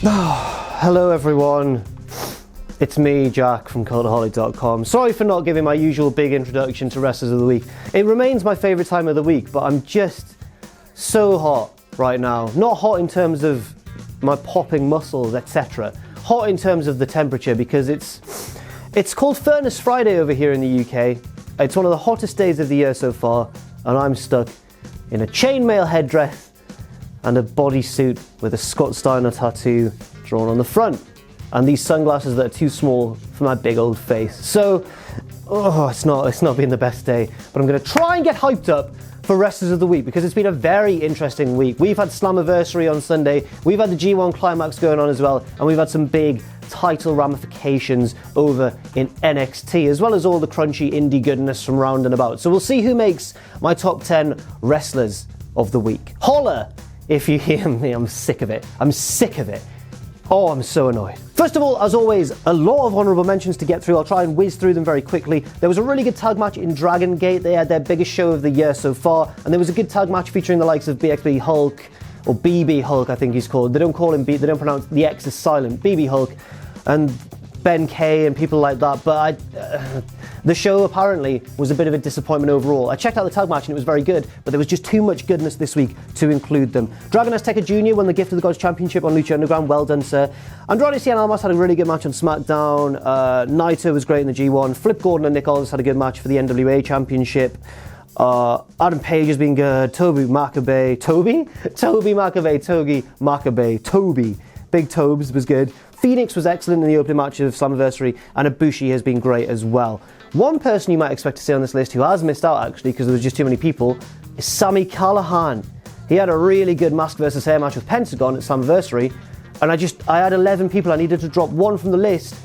Hello everyone, it's me, Jack from Cultaholic.com. Sorry for not giving my usual big introduction to Wrestlers of the Week. It remains my favourite time of the week, but I'm just so hot right now. Not hot in terms of my popping muscles, etc. Hot in terms of the temperature, because it's called Furnace Friday over here in the UK. It's one of the hottest days of the year so far, and I'm stuck in a chainmail headdress and a bodysuit with a Scott Steiner tattoo drawn on the front, and these sunglasses that are too small for my big old face. So, it's not been the best day, but I'm going to try and get hyped up for Wrestlers of the Week, because it's been a very interesting week. We've had Slammiversary on Sunday, we've had the G1 Climax going on as well, and we've had some big title ramifications over in NXT, as well as all the crunchy indie goodness from round and about. So we'll see who makes my top 10 Wrestlers of the Week. Holla if you hear me, I'm sick of it. I'm sick of it. Oh, I'm so annoyed. First of all, as always, a lot of honourable mentions to get through. I'll try and whiz through them very quickly. There was a really good tag match in Dragon Gate. They had their biggest show of the year so far, and there was a good tag match featuring the likes of BXB Hulk, or BB Hulk, I think he's called. They don't call him B, they don't pronounce the X as silent. BB Hulk, and Ben K and people like that, but the show apparently was a bit of a disappointment overall. I checked out the tag match and it was very good, but there was just too much goodness this week to include them. Dragon Azteca Jr. won the Gift of the Gods Championship on Lucha Underground. Well done, sir. Andrade Cien Almas had a really good match on SmackDown. Naito was great in the G1. Flip Gordon and Nick Aldis had a good match for the NWA Championship. Adam Page has been good. Toby Maccabee. Big Tobes was good. Phoenix was excellent in the opening match of Slammiversary, and Ibushi has been great as well. One person you might expect to see on this list who has missed out, actually, because there was just too many people, is Sami Callihan. He had a really good mask versus hair match with Pentagon at Slammiversary, and I had 11 people. I needed to drop one from the list,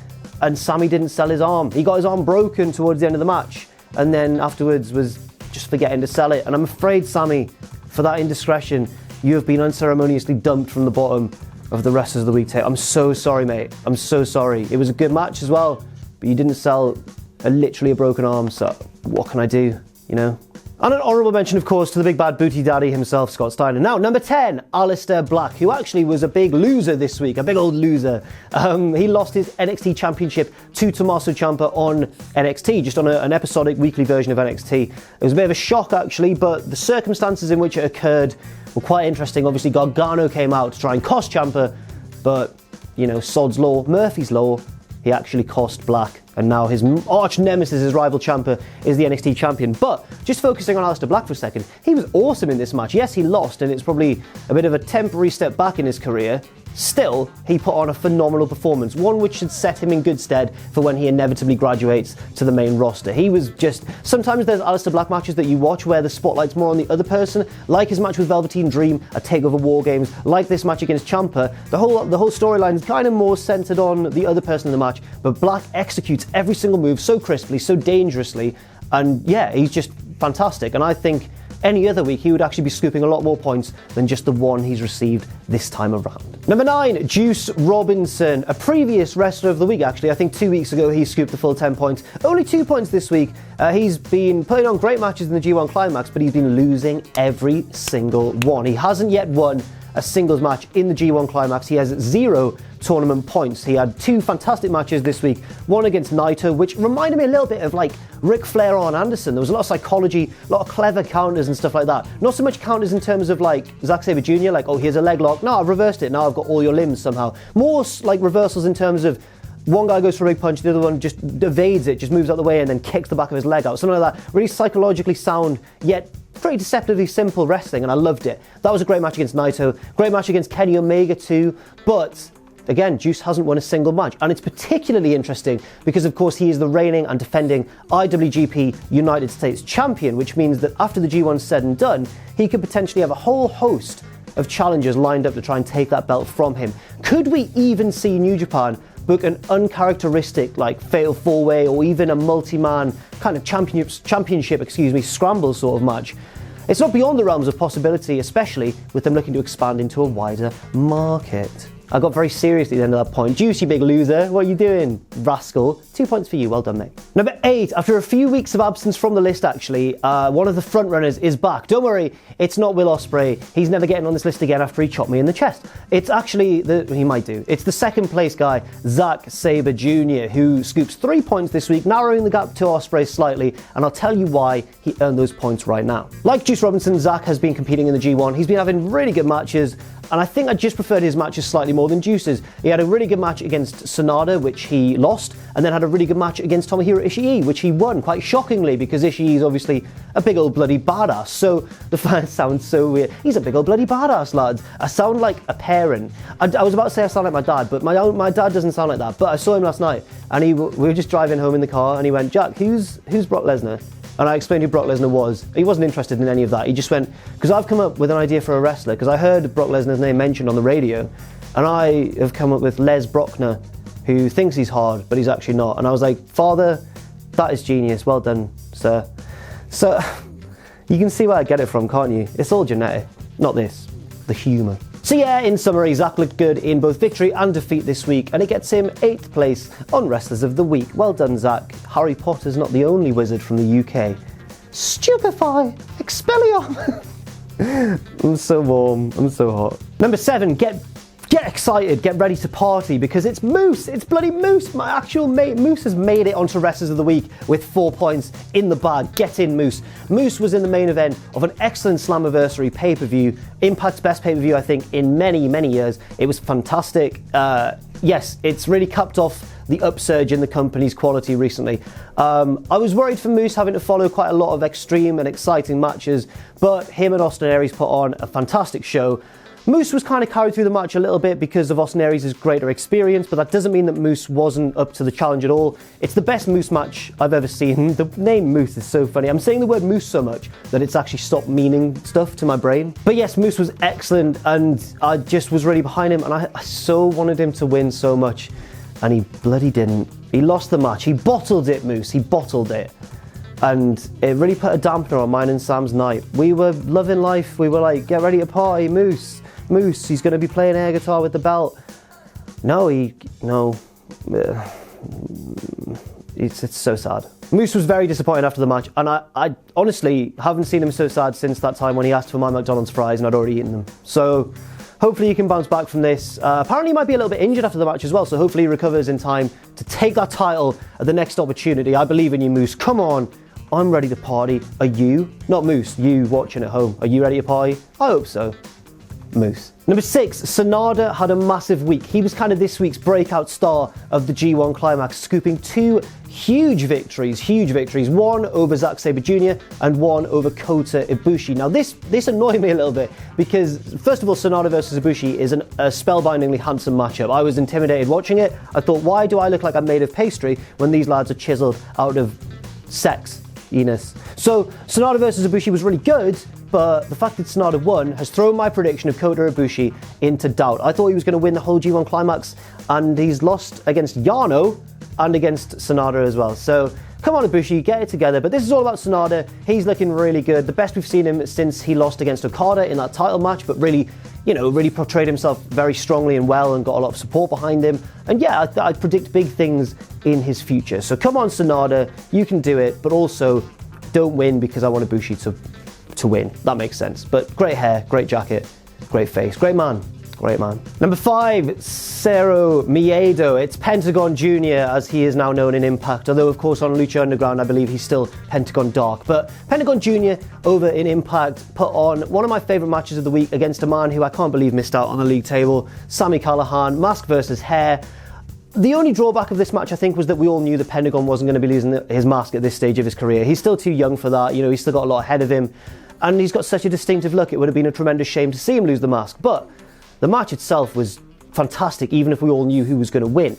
and Sami didn't sell his arm. He got his arm broken towards the end of the match, and then afterwards was just forgetting to sell it. And I'm afraid, Sami, for that indiscretion, you have been unceremoniously dumped from the bottom of the Wrestlers of the Week tape. I'm so sorry, mate. I'm so sorry. It was a good match as well, but you didn't sell literally a broken arm, so what can I do, you know? And an honourable mention, of course, to the big bad booty daddy himself, Scott Steiner. Now, number 10, Alistair Black, who actually was a big loser this week, a big old loser. He lost his NXT Championship to Tommaso Ciampa on NXT, just on an episodic weekly version of NXT. It was a bit of a shock, actually, but the circumstances in which it occurred were quite interesting. Obviously, Gargano came out to try and cost Ciampa, but, you know, sod's law, Murphy's law, he actually cost Black, and now his arch nemesis, his rival Champa, is the NXT champion. But just focusing on Alistair Black for a second, he was awesome in this match. Yes, he lost, and it's probably a bit of a temporary step back in his career. Still, he put on a phenomenal performance, one which should set him in good stead for when he inevitably graduates to the main roster. He was just... Sometimes there's Alistair Black matches that you watch where the spotlight's more on the other person, like his match with Velveteen Dream at TakeOver War Games, like this match against Ciampa. The whole storyline's kind of more centered on the other person in the match, but Black executes every single move so crisply, so dangerously, and yeah, he's just fantastic. And I think any other week he would actually be scooping a lot more points than just the one he's received this time around. Number 9, Juice Robinson, a previous Wrestler of the Week actually. I think 2 weeks ago he scooped the full 10 points. Only 2 points this week. He's been putting on great matches in the G1 Climax, but he's been losing every single one. He hasn't yet won a singles match in the G1 Climax. He has 0 tournament points. He had 2 fantastic matches this week, one against Naito, which reminded me a little bit of like Ric Flair on Anderson. There was a lot of psychology, a lot of clever counters and stuff like that. Not so much counters in terms of like Zack Sabre Jr., like, oh, here's a leg lock. No, I've reversed it. Now I've got all your limbs somehow. More like reversals in terms of one guy goes for a big punch, the other one just evades it, just moves out the way and then kicks the back of his leg out. Something like that. Really psychologically sound, yet very deceptively simple wrestling, and I loved it. That was a great match against Naito. Great match against Kenny Omega too, but again, Juice hasn't won a single match, and it's particularly interesting because, of course, he is the reigning and defending IWGP United States champion, which means that after the G1's said and done, he could potentially have a whole host of challengers lined up to try and take that belt from him. Could we even see New Japan book an uncharacteristic like fatal four-way or even a multi-man kind of championship scramble sort of match? It's not beyond the realms of possibility, especially with them looking to expand into a wider market. I got very serious at the end of that point. Juice, you big loser. What are you doing, rascal? 2 points for you. Well done, mate. Number 8. After a few weeks of absence from the list, actually, one of the front runners is back. Don't worry, it's not Will Ospreay. He's never getting on this list again after he chopped me in the chest. It's actually, he might do. It's the second place guy, Zack Sabre Jr., who scoops 3 points this week, narrowing the gap to Ospreay slightly, and I'll tell you why he earned those points right now. Like Juice Robinson, Zack has been competing in the G1. He's been having really good matches, and I think I just preferred his matches slightly more than Juice's. He had a really good match against Sanada, which he lost, and then had a really good match against Tomohiro Ishii, which he won, quite shockingly, because Ishii is obviously a big old bloody badass. So the fans sound so weird. He's a big old bloody badass, lads. I sound like a parent. I was about to say I sound like my dad, but my dad doesn't sound like that. But I saw him last night, and we were just driving home in the car, and he went, "Jack, who's Brock Lesnar?" And I explained who Brock Lesnar was. He wasn't interested in any of that. He just went, because I've come up with an idea for a wrestler, because I heard Brock Lesnar's name mentioned on the radio, and I have come up with Les Brockner, who thinks he's hard, but he's actually not. And I was like, "Father, that is genius. Well done, sir." So you can see where I get it from, can't you? It's all genetic. Not this, the humour. So yeah, in summary, Zack looked good in both victory and defeat this week, and it gets him 8th place on Wrestlers of the Week. Well done, Zack. Harry Potter's not the only wizard from the UK. Stupefy! Expelliarm! I'm so warm. I'm so hot. Number 7, get excited, get ready to party, because it's Moose. It's bloody Moose. My actual mate Moose has made it onto Wrestlers of the Week with 4 points in the bag. Get in, Moose. Moose was in the main event of an excellent Slammiversary pay-per-view, Impact's best pay-per-view, I think, in many, many years. It was fantastic. Yes, it's really capped off the upsurge in the company's quality recently. I was worried for Moose having to follow quite a lot of extreme and exciting matches, but him and Austin Aries put on a fantastic show. Moose was kind of carried through the match a little bit because of Austin Aries' greater experience, but that doesn't mean that Moose wasn't up to the challenge at all. It's the best Moose match I've ever seen. The name Moose is so funny. I'm saying the word Moose so much that it's actually stopped meaning stuff to my brain. But yes, Moose was excellent, and I just was really behind him, and I so wanted him to win so much, and he bloody didn't. He lost the match. He bottled it, Moose. He bottled it. And it really put a dampener on mine and Sam's night. We were loving life. We were like, get ready to party, Moose. Moose, he's going to be playing air guitar with the belt. No. It's so sad. Moose was very disappointed after the match, and I honestly haven't seen him so sad since that time when he asked for my McDonald's fries and I'd already eaten them. So hopefully he can bounce back from this. Apparently he might be a little bit injured after the match as well, so hopefully he recovers in time to take that title at the next opportunity. I believe in you, Moose. Come on. I'm ready to party. Are you? Not Moose, you watching at home. Are you ready to party? I hope so. Moose. Number 6, Sanada had a massive week. He was kind of this week's breakout star of the G1 Climax, scooping 2 huge victories, one over Zack Sabre Jr. and one over Kota Ibushi. Now this annoyed me a little bit because, first of all, Sanada versus Ibushi is a spellbindingly handsome matchup. I was intimidated watching it. I thought, why do I look like I'm made of pastry when these lads are chiseled out of sex-iness? So Sanada versus Ibushi was really good, but the fact that Sanada won has thrown my prediction of Kota Ibushi into doubt. I thought he was going to win the whole G1 Climax, and he's lost against Yano and against Sanada as well. So come on, Ibushi, get it together. But this is all about Sanada. He's looking really good. The best we've seen him since he lost against Okada in that title match, but really portrayed himself very strongly and well and got a lot of support behind him. And yeah, I predict big things in his future. So come on, Sanada, you can do it, but also don't win because I want Ibushi to win. That makes sense. But great hair, great jacket, great face, great man. Great man. Number 5, Cero Miedo. It's Pentagon Jr. as he is now known in Impact, although of course on Lucha Underground I believe he's still Pentagon Dark. But Pentagon Jr. over in Impact put on one of my favourite matches of the week against a man who I can't believe missed out on the league table, Sami Callihan, mask versus hair. The only drawback of this match, I think, was that we all knew that Pentagon wasn't going to be losing his mask at this stage of his career. He's still too young for that, he's still got a lot ahead of him, and he's got such a distinctive look. It would have been a tremendous shame to see him lose the mask, but the match itself was fantastic, even if we all knew who was going to win.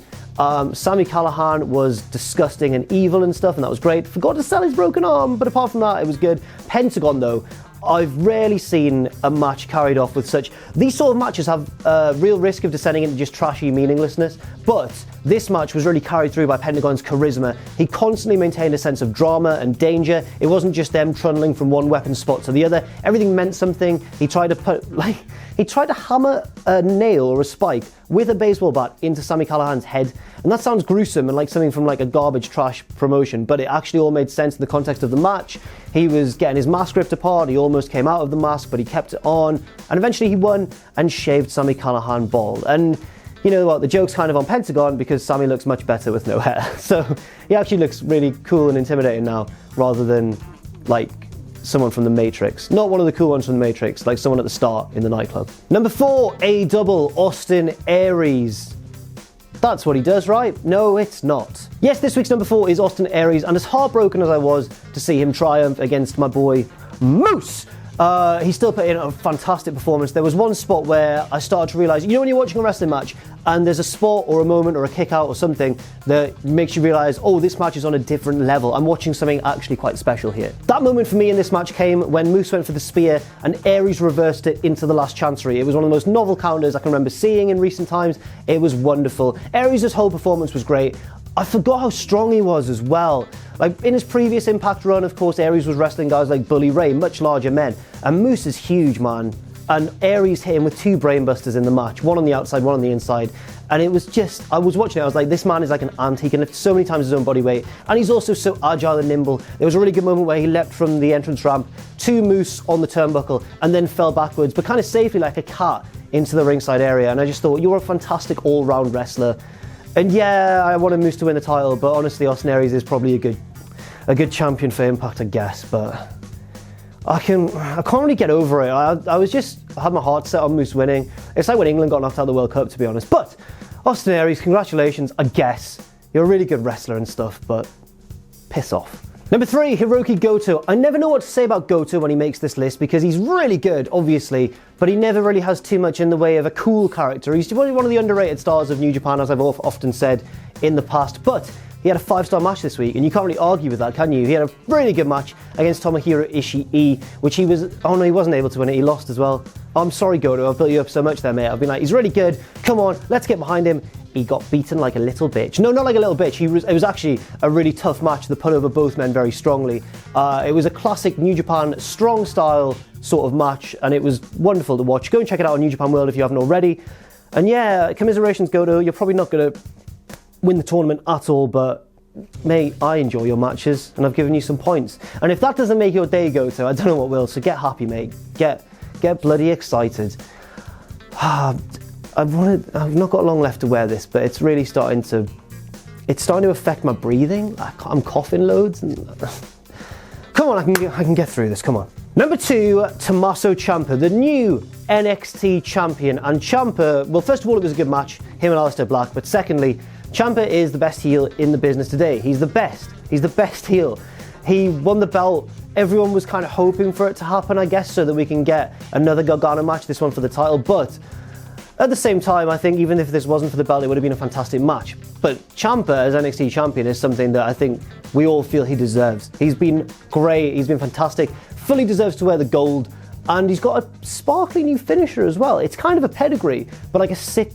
Sami Callihan was disgusting and evil and stuff, and that was great. Forgot to sell his broken arm, but apart from that, it was good. Pentagon, though, I've rarely seen a match carried off with such... These sort of matches have a real risk of descending into just trashy meaninglessness, but this match was really carried through by Pentagon's charisma. He constantly maintained a sense of drama and danger. It wasn't just them trundling from one weapon spot to the other. Everything meant something. He tried to hammer a nail or a spike with a baseball bat into Sami Callihan's head. And that sounds gruesome and like something from like a garbage trash promotion, but it actually all made sense in the context of the match. He was getting his mask ripped apart, he almost came out of the mask, but he kept it on, and eventually he won and shaved Sami Callihan bald. And you know what, the joke's kind of on Pentagon because Sami looks much better with no hair. So he actually looks really cool and intimidating now, rather than like someone from the Matrix. Not one of the cool ones from the Matrix, like someone at the start in the nightclub. Number 4, A double, Austin Aries. That's what he does, right? No, it's not. Yes, this week's number 4 is Austin Aries, and as heartbroken as I was to see him triumph against my boy Moose, he still put in a fantastic performance. There was one spot where I started to realise, you know when you're watching a wrestling match and there's a spot or a moment or a kick out or something that makes you realise, oh, this match is on a different level. I'm watching something actually quite special here. That moment for me in this match came when Moose went for the spear and Aries reversed it into the last chancery. It was one of the most novel counters I can remember seeing in recent times. It was wonderful. Aries' whole performance was great. I forgot how strong he was as well. Like in his previous Impact run, of course, Aries was wrestling guys like Bully Ray, much larger men. And Moose is huge, man. And Aries hit him with 2 brainbusters in the match, one on the outside, one on the inside. And it was just, I was watching it, I was like, this man is like an ant. He can lift so many times his own body weight. And he's also so agile and nimble. There was a really good moment where he leapt from the entrance ramp to Moose on the turnbuckle and then fell backwards, but kind of safely like a cat into the ringside area. And I just thought, you're a fantastic all-round wrestler. And yeah, I wanted Moose to win the title, but honestly, Austin Aries is probably a good champion for Impact, I guess. But I can't really get over it. I had my heart set on Moose winning. It's like when England got knocked out of the World Cup, to be honest. But Austin Aries, congratulations, I guess. You're a really good wrestler and stuff, but piss off. Number 3, Hiroki Goto. I never know what to say about Goto when he makes this list because he's really good, obviously, but he never really has too much in the way of a cool character. He's one of the underrated stars of New Japan, as I've often said in the past, but he had a 5-star match this week, and you can't really argue with that, can you? He had a really good match against Tomohiro Ishii, which he wasn't able to win it, he lost as well. I'm sorry, Goto, I've built you up so much there, mate. I've been like, he's really good, come on, let's get behind him. He got beaten like a little bitch. No, not like a little bitch. It was actually a really tough match that put over both men very strongly. It was a classic New Japan strong style sort of match, and it was wonderful to watch. Go and check it out on New Japan World if you haven't already. And yeah, commiserations, Goto. You're probably not going to win the tournament at all, but mate, I enjoy your matches, and I've given you some points. And if that doesn't make your day, Goto, I don't know what will. So get happy, mate. Get bloody excited. I've not got long left to wear this, but it's really starting to affect my breathing. I'm coughing loads. Come on, I can get through this, come on. Number 2, Tommaso Ciampa, the new NXT champion. And Ciampa, well, first of all, it was a good match, him and Alistair Black, but secondly, Ciampa is the best heel in the business today. He's the best. He's the best heel. He won the belt. Everyone was kind of hoping for it to happen, I guess, so that we can get another Gargano match, this one for the title, but at the same time, I think even if this wasn't for the belt, it would have been a fantastic match. But Ciampa as NXT champion is something that I think we all feel he deserves. He's been great, he's been fantastic, fully deserves to wear the gold, and he's got a sparkly new finisher as well. It's kind of a pedigree, but like a sit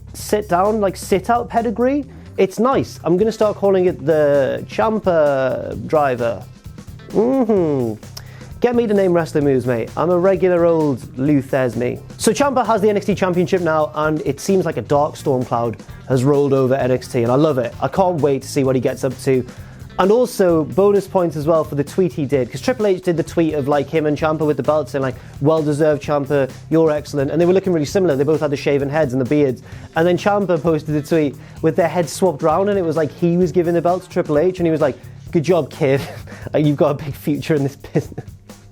down, like sit out pedigree. It's nice. I'm gonna start calling it the Ciampa driver. Get me to name wrestling moves, mate. I'm a regular old Lou Thesme. So Ciampa has the NXT Championship now, and it seems like a dark storm cloud has rolled over NXT, and I love it. I can't wait to see what he gets up to. And also, bonus points as well for the tweet he did, because Triple H did the tweet of like him and Ciampa with the belts saying like, well-deserved Ciampa, you're excellent. And they were looking really similar. They both had the shaven heads and the beards. And then Ciampa posted a tweet with their heads swapped around, and it was like he was giving the belt to Triple H, and he was like, good job, kid. You've got a big future in this business.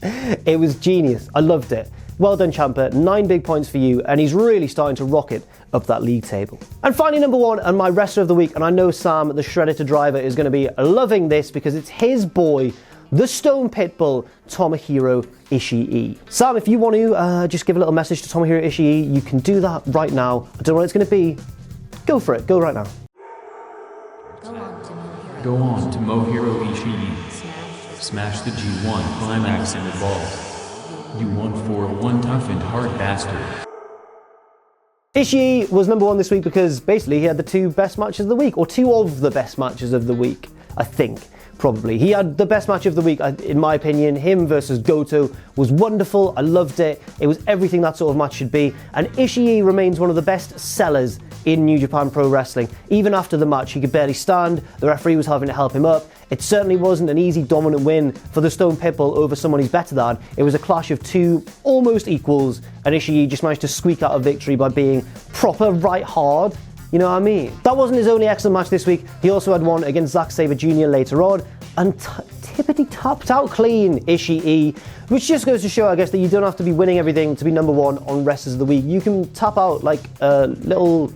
It was genius. I loved it. Well done, Ciampa. 9 big points for you, and he's really starting to rocket up that league table. And finally, number 1, and my wrestler of the week, and I know Sam, the Shredder driver, is going to be loving this because it's his boy, the Stone Pitbull, Tomohiro Ishii. Sam, if you want to just give a little message to Tomohiro Ishii, you can do that right now. I don't know what it's going to be. Go for it. Go right now. Go on, Tomohiro Ishii. Smash the G1 climax in the balls. You won for one tough and hard bastard. Ishii was number 1 this week because basically he had the 2 best matches of the week, or 2 of the best matches of the week, I think, probably. He had the best match of the week, in my opinion. Him versus Goto was wonderful. I loved it. It was everything that sort of match should be. And Ishii remains one of the best sellers in New Japan Pro Wrestling. Even after the match, he could barely stand, the referee was having to help him up. It certainly wasn't an easy dominant win for the Stone Pitbull over someone he's better than. It was a clash of two almost equals, and Ishii just managed to squeak out a victory by being proper right hard. You know what I mean? That wasn't his only excellent match this week. He also had one against Zack Sabre Jr. later on, and typically tapped out clean Ishii, which just goes to show, I guess, that you don't have to be winning everything to be number one on Wrestlers of the Week. You can tap out like a little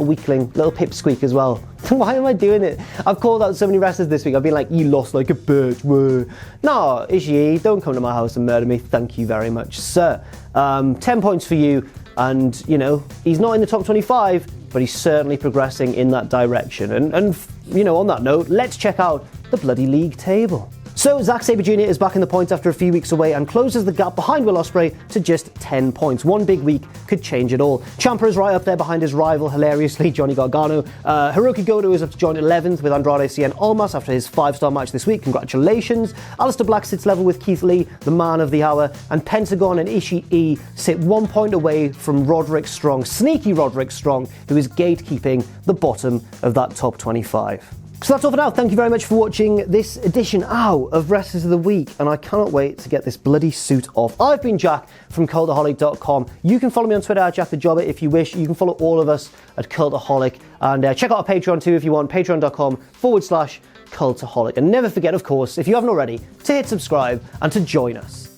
weakling, little pipsqueak as well. Why am I doing it? I've called out so many wrestlers this week. I've been like, you lost like a bitch. Whoa. No, Ishii, don't come to my house and murder me. Thank you very much, sir. 10 points for you. And, you know, he's not in the top 25, but he's certainly progressing in that direction. And you know, on that note, let's check out the bloody league table. So Zack Sabre Jr. is back in the points after a few weeks away and closes the gap behind Will Ospreay to just 10 points. One big week could change it all. Champa is right up there behind his rival, hilariously, Johnny Gargano. Hiroki Goto is up to join 11th with Andrade Cien Almas after his 5-star match this week. Congratulations. Alistair Black sits level with Keith Lee, the man of the hour, and Pentagon and Ishii sit 1 point away from Roderick Strong, sneaky Roderick Strong, who is gatekeeping the bottom of that top 25. So that's all for now. Thank you very much for watching this edition of Wrestlers of the Week, and I cannot wait to get this bloody suit off. I've been Jack from Cultaholic.com. You can follow me on Twitter at JackTheJobber if you wish. You can follow all of us at Cultaholic, and check out our Patreon too if you want, patreon.com/Cultaholic. And never forget, of course, if you haven't already, to hit subscribe and to join us.